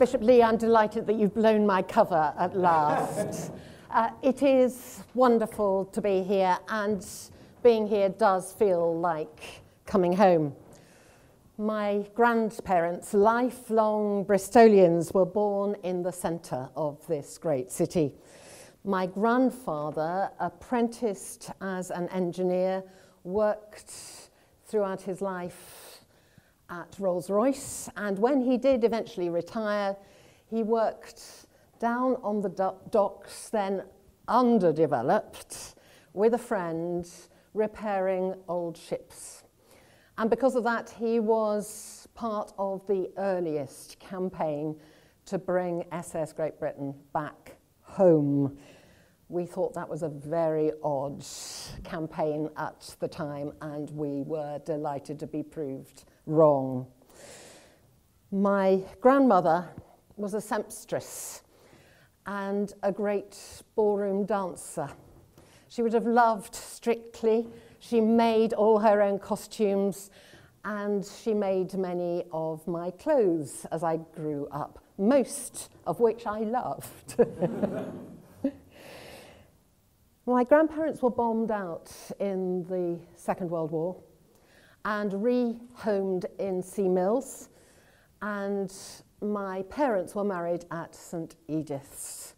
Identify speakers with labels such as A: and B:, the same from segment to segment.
A: Bishop Lee, I'm delighted that you've blown my cover at last. It is wonderful to be here, and being here does feel like coming home. My grandparents, lifelong Bristolians, were born in the centre of this great city. My grandfather apprenticed as an engineer, worked throughout his life at Rolls-Royce, and when he did eventually retire, he worked down on the docks, then underdeveloped, with a friend, repairing old ships. And because of that, he was part of the earliest campaign to bring SS Great Britain back home. We thought that was a very odd campaign at the time, and we were delighted to be proved wrong. My grandmother was a sempstress and a great ballroom dancer. She would have loved Strictly. She made all her own costumes, and she made many of my clothes as I grew up, most of which I loved. My grandparents were bombed out in the Second World War and rehomed in Sea Mills, and my parents were married at St. Edith's.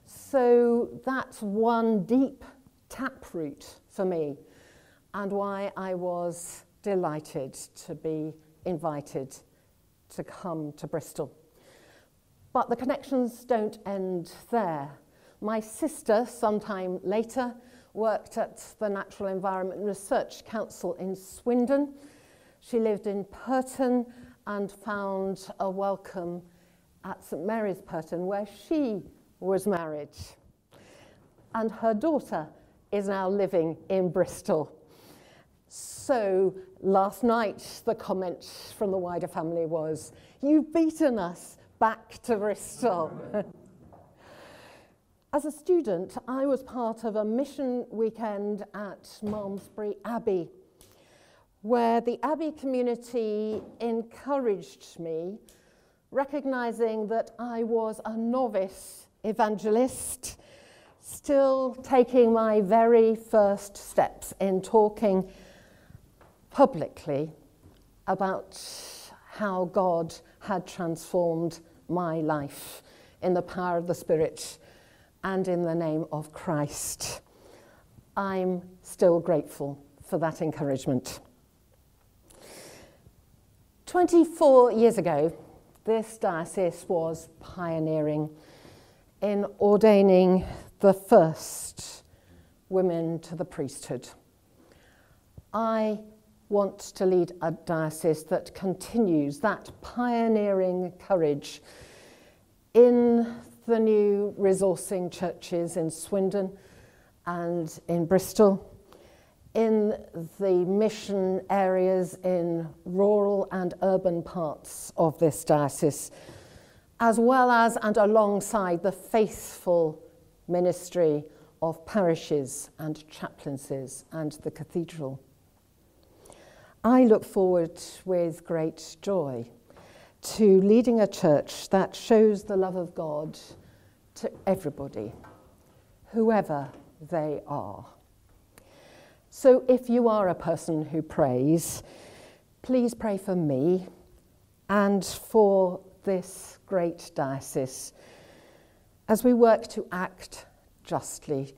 A: So that's one deep taproot for me, and why I was delighted to be invited to come to Bristol. But the connections don't end there. My sister, sometime later, worked at the Natural Environment Research Council in Swindon. She lived in Purton and found a welcome at St. Mary's Purton, where she was married. And her daughter is now living in Bristol. So last night, the comment from the wider family was, "You've beaten us back to Bristol." As a student, I was part of a mission weekend at Malmesbury Abbey, where the Abbey community encouraged me, recognizing that I was a novice evangelist, still taking my very first steps in talking publicly about how God had transformed my life in the power of the Spirit and in the name of Christ. I'm still grateful for that encouragement. 24 years ago, this diocese was pioneering in ordaining the first women to the priesthood. I want to lead a diocese that continues that pioneering courage in the new resourcing churches in Swindon and in Bristol, in the mission areas in rural and urban parts of this diocese, as well as and alongside the faithful ministry of parishes and chaplaincies and the cathedral. I look forward with great joy to leading a church that shows the love of God to everybody, whoever they are. So if you are a person who prays, please pray for me and for this great diocese as we work to act justly,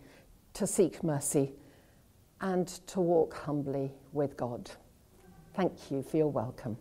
A: to seek mercy, and to walk humbly with God. Thank you for your welcome.